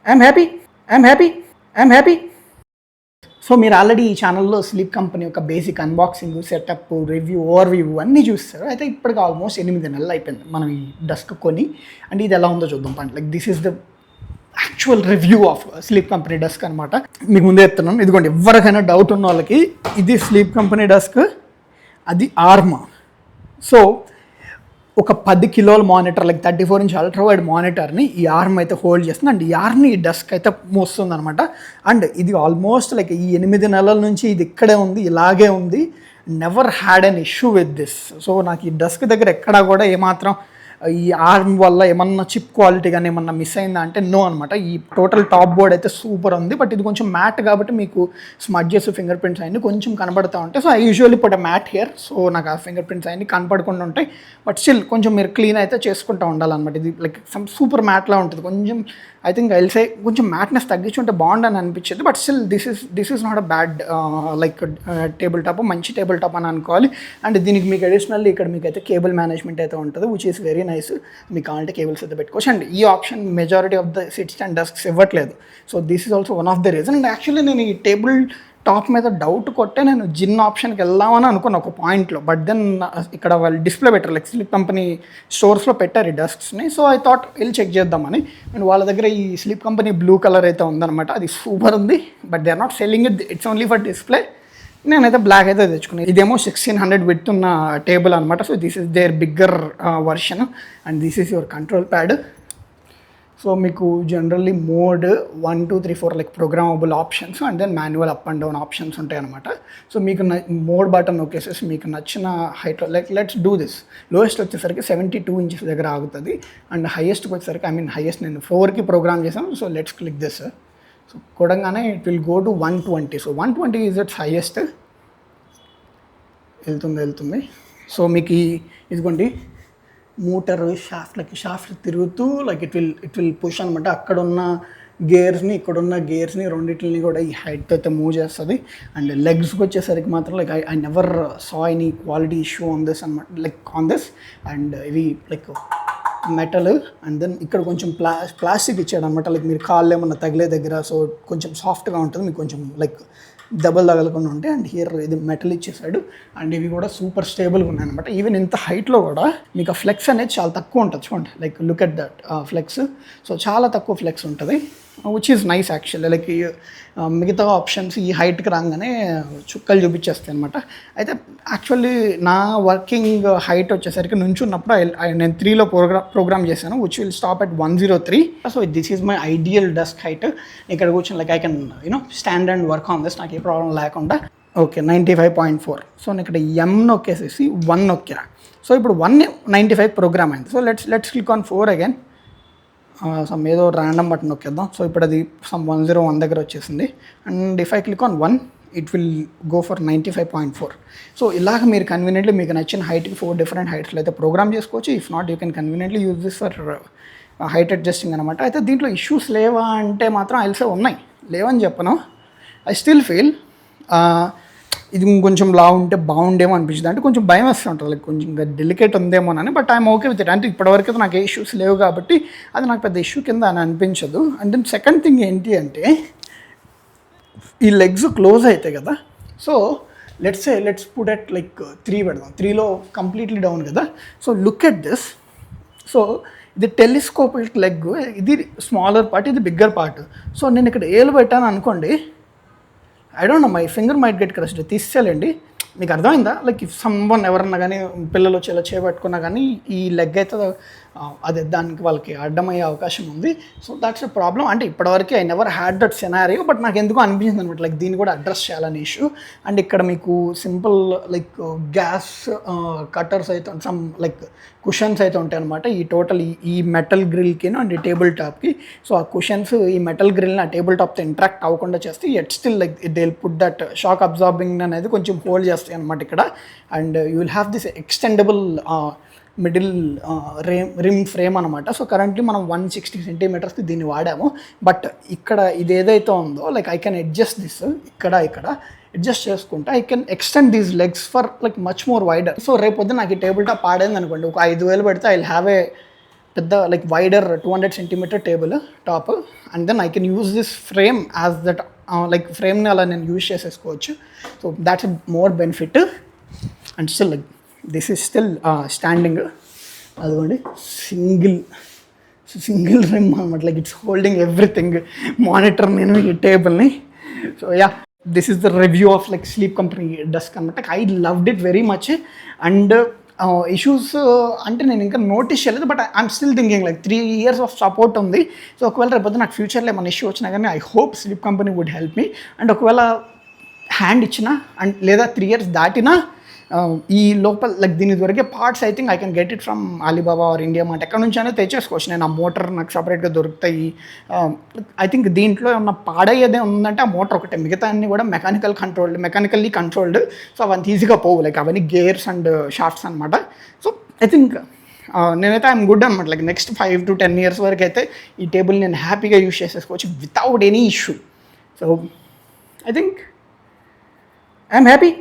I'm happy I'm happy I'm happy. So మీరు already ఈ ఛానల్లో స్లీప్ కంపెనీ యొక్క basic unboxing, setup, review, over view అన్నీ చూస్తారు. అయితే ఇప్పటికి ఆల్మోస్ట్ 8 నెలలు అయిపోయింది మనం ఈ డస్క్ కొని. అండ్ ఇది ఎలా ఉందో చూద్దాం పండి. Like this is the actual review of sleep company dusk అనమాట. మీకు ముందే చెప్తున్నాను, ఇదిగోండి ఎవరికైనా డౌట్ ఉన్న వాళ్ళకి ఇది స్లీప్ కంపెనీ డస్క్, అది ఆర్మా. సో ఒక 10 కిలోల monitor, like 34 inch ultra wide మానిటర్ని ఈ ఆర్మ్ అయితే హోల్డ్ చేస్తుంది. అండ్ ఈ ఆర్మ్ని ఈ డస్క్ అయితే మోస్తుంది అనమాట. అండ్ ఇది ఆల్మోస్ట్ లైక్ ఈ 8 నెలల నుంచి ఇది ఇక్కడే ఉంది, ఇలాగే ఉంది. Never had an issue with this. So నాకు ఈ డస్క్ దగ్గర ఎక్కడా కూడా ఏమాత్రం ఈ ఆర్మ్ వల్ల ఏమన్నా చిప్ క్వాలిటీ కానీ ఏమన్నా మిస్ అయిందా అంటే నో అనమాట. ఈ టోటల్ టాప్ బోర్డ్ అయితే సూపర్ ఉంది. బట్ ఇది కొంచెం మ్యాట్ కాబట్టి మీకు స్మడ్జెస్, ఫింగర్ ప్రింట్స్ అన్నీ కొంచెం కనబడుతూ ఉంటాయి. So I usually put mat here. So నాకు ఆ ఫింగర్ ప్రింట్స్ అన్నీ కనపడకుండా ఉంటాయి. బట్ స్టిల్ కొంచెం మీరు క్లీన్ అయితే చేసుకుంటూ ఉండాలన్నమాట. ఇది లైక్ సమ్ సూపర్ మ్యాట్లా ఉంటుంది. కొంచెం ఐ థింక్ ఐల్ సే కొంచెం మ్యాట్నెస్ తగ్గించుంటే బాగుండని అనిపించేది. But still this is not a bad like table top, మంచి టేబుల్ టాప్ అని అనుకోవాలి. అండ్ దీనికి మీకు అడిషనల్లీ ఇక్కడ మీకు అయితే కేబుల్ మేనేజ్మెంట్ అయితే ఉంటుంది, విచ్ ఈస్ వెరీ నైస్. మీకు కావాలంటే కేబుల్స్ అయితే పెట్టుకోవచ్చు. అండ్ ఈ option majority of the seats and desks ఇవ్వట్లేదు. So this is also one of the reason. And actually నేను ఈ టేబుల్ టాప్ మీద డౌట్ కొట్టే నేను జిన్ ఆప్షన్కి వెళ్దామని అనుకున్నా ఒక పాయింట్లో. బట్ దెన్ ఇక్కడ వాళ్ళు డిస్ప్లే పెట్టారు, లైక్ స్లీప్ కంపెనీ స్టోర్స్లో పెట్టారు ఈ డస్క్స్ని. సో ఐ థాట్ వెళ్ళి చెక్ చేద్దామని. అండ్ వాళ్ళ దగ్గర ఈ స్లీప్ కంపెనీ బ్లూ కలర్ అయితే ఉందన్నమాట. అది సూపర్ ఉంది. But they are not selling it, it's only for display. నేనైతే బ్లాక్ అయితే తెచ్చుకున్నాను. ఇదేమో 1600 విడ్త్ ఉన్న టేబుల్ అనమాట. So this is their bigger version. And this is your control pad. So మీకు generally mode 1, 2, 3, 4 like programmable options and then manual up and down options ఉంటాయి అనమాట. So మీకు మోడ్ బటన్ నొక్కేసేసి మీకు నచ్చిన హైట్లో like let's do this. Lowest వచ్చేసరికి 72 inches దగ్గర ఆగుతుంది. అండ్ హైయెస్ట్కి వచ్చేసరికి హైయెస్ట్ నేను 4కి ప్రోగ్రామ్ చేశాను. So let's click this. So కొడంగానే it will go to 120. So 120 is its highest. వెళ్తుంది. సో మీకు ఇదిగోండి మోటార్ షాఫ్ట్ తిరుగుతూ లైక్ ఇట్ విల్ పుష్ అనమాట. అక్కడున్న గేర్స్ని, ఇక్కడున్న గేర్స్ని రెండింటిని కూడా ఈ హైట్ అయితే మూవ్ చేస్తుంది. అండ్ లెగ్స్కి వచ్చేసరికి మాత్రం like I never saw any quality issue on this అనమాట, లైక్ ఆన్ దిస్. అండ్ ఇవి లైక్ మెటల్ అండ్ దెన్ ఇక్కడ కొంచెం ప్లాస్టిక్ ఇచ్చాడు అనమాట. లైక్ మీరు కాళ్ళు ఏమన్నా తగిలే దగ్గర సో కొంచెం సాఫ్ట్గా ఉంటుంది, మీకు కొంచెం లైక్ దెబ్బలు తగలకుండా ఉంటాయి. అండ్ హియర్ ఇది మెటల్ ఇచ్చేసాడు. అండ్ ఇవి కూడా సూపర్ స్టేబుల్గా ఉన్నాయి అనమాట. ఈవెన్ ఇంత హైట్లో కూడా మీకు ఆ ఫ్లెక్స్ అనేది చాలా తక్కువ ఉంటుంది. చూడండి, like look at that flex. So చాలా తక్కువ ఫ్లెక్స్ ఉంటుంది, which is nice actually. Like మిగతా ఆప్షన్స్ ఈ హైట్కి రాగానే చుక్కలు చూపించేస్తాయి అనమాట. అయితే యాక్చువల్లీ నా వర్కింగ్ హైట్ వచ్చేసరికి నుంచున్నప్పుడు నేను 3లో ప్రోగ్రామ్ చేశాను, which will stop at 103. So this is my ideal desk height. ఇక్కడ కూర్చొని like I can stand and work on this, నాకు ఏ ప్రాబ్లం లేకుండా. ఓకే, 95.4. సో నేను ఇక్కడ M నొక్కేసేసి 1 నొక్కా. సో ఇప్పుడు 1 95 ప్రోగ్రామ్ అయింది. So let's click on 4 again. Some ఏదో random button నొక్కేద్దాం. So ఇప్పుడు అది సమ్ 101 దగ్గర వచ్చేసింది. And if I click on 1 it will go for 95.4. So ఇలాగ మీరు కన్వీనియంట్లీ మీకు నచ్చిన హైట్కి 4 డిఫరెంట్ హైట్స్లో అయితే ప్రోగ్రామ్ చేసుకోవచ్చు. If not you can conveniently use this for height adjusting అనమాట. అయితే దీంట్లో ఇష్యూస్ లేవా అంటే మాత్రం ఐల్సే ఉన్నాయి, లేవని చెప్పను. ఐ స్టిల్ ఫీల్ ఇది కొంచెం లా ఉంటే బాగుండేమో అనిపించింది. అంటే కొంచెం భయం వేస్తూ ఉంటుంది, లైక్ కొంచెం డెలికేట్ ఉందేమోనని. But I'm okay with it. అంటే ఇప్పటివరకు అయితే నాకు ఏ ఇష్యూస్ లేవు కాబట్టి అది నాకు పెద్ద ఇష్యూ కింద అని అనిపించదు. అండ్ దెన్ సెకండ్ థింగ్ ఏంటి అంటే ఈ లెగ్స్ క్లోజ్ అవుతాయి కదా. So let's put at like 3 పెడదాం. 3లో కంప్లీట్లీ డౌన్ కదా. So look at this. So ఇది టెలిస్కోపిక్ లెగ్, ఇది స్మాలర్ పార్ట్, ఇది బిగ్గర్ పార్ట్. సో నేను ఇక్కడ ఏలు పెట్టాను అనుకోండి, I don't know, my finger might get crushed. తీసేయాలండి. మీకు అర్థమైందా? లైక్ ఇఫ్ సమ్వన్ ఎవరన్నా కానీ పిల్లలు వచ్చి ఇలా చేపట్టుకున్నా కానీ ఈ లెగ్ అయితే అదే దానికి వాళ్ళకి అడ్డమయ్యే అవకాశం ఉంది. So that's a problem. అంటే ఇప్పటివరకు I never had that scenario, but నాకు ఎందుకో అనిపించింది అనమాట లైక్ దీన్ని కూడా అడ్రస్ చేయాలని ఇష్యూ. అండ్ ఇక్కడ మీకు సింపుల్ లైక్ గ్యాస్ కట్టర్స్ అయితే సమ్ లైక్ కుషన్స్ అయితే ఉంటాయి అనమాట. ఈ టోటల్ ఈ మెటల్ గ్రిల్కి అండ్ ఈ టేబుల్ టాప్కి. సో ఆ కుషన్స్ ఈ మెటల్ గ్రిల్ని ఆ టేబుల్ టాప్తో ఇంటరాక్ట్ అవ్వకుండా చేస్తే at still like they will put that shock absorbing అనేది కొంచెం హోల్డ్ చేస్తాయి అనమాట ఇక్కడ. And you will have this extendable middle rim frame అనమాట. సో కరెంట్లీ మనం 160 సెంటీమీటర్స్కి దీన్ని వాడాము. బట్ ఇక్కడ ఇది ఏదైతే ఉందో like I can adjust this, ఇక్కడ అడ్జస్ట్ చేసుకుంటే I can extend these legs for like much more wider. So రేపొద్దు నాకు ఈ టేబుల్ టాప్ పాడైంది అనుకోండి, ఒక 5,000 పెడితే ఐ విల్ హ్యావ్ ఏ పెద్ద like wider 200 centimetre table top, and then I can use this frame as that, like ఫ్రేమ్ని అలా నేను యూజ్ చేసేసుకోవచ్చు. So that's more benefit. And still like this is still standing. అదిగోండి single rim అనమాట, like it's holding everything, monitor నేను ఈ టేబుల్ని. So yeah, this is the review of like Sleep Company desk అనమాట. I loved it very much. And issues అంటే నేను ఇంకా notice చేయలేదు, but I'm still thinking like 3 years of support ఉంది. So ఒకవేళ రేపు నాకు ఫ్యూచర్లో ఏమైనా ఇష్యూ వచ్చినా కానీ I hope sleep company would help me. And ఒకవేళ హ్యాండ్ ఇచ్చినా అండ్ లేదా 3 years దాటినా ఈ లోపల లైక్ దీని దొరికే parts I think I can get it from Alibaba or India Mart, ఎక్కడ నుంచి అయినా తెచ్చేసుకోవచ్చు నేను. ఆ మోటార్ నాకు సపరేట్గా దొరుకుతాయి. ఐ థింక్ దీంట్లో ఉన్న పాడయ్యేదే ఉందంటే ఆ మోటార్ ఒకటే, మిగతా అన్నీ కూడా మెకానికల్లీ కంట్రోల్డ్. సో అవన్నీ ఈజీగా పోవు, లైక్ అవన్నీ గేర్స్ అండ్ షాఫ్ట్స్ అనమాట. సో ఐ థింక్ నేనైతే ఐఎమ్ గుడ్ అనమాట. లైక్ నెక్స్ట్ 5 to 10 years వరకు అయితే ఈ టేబుల్ నేను హ్యాపీగా యూజ్ చేసేసుకోవచ్చు without any issue. So I think I'm happy.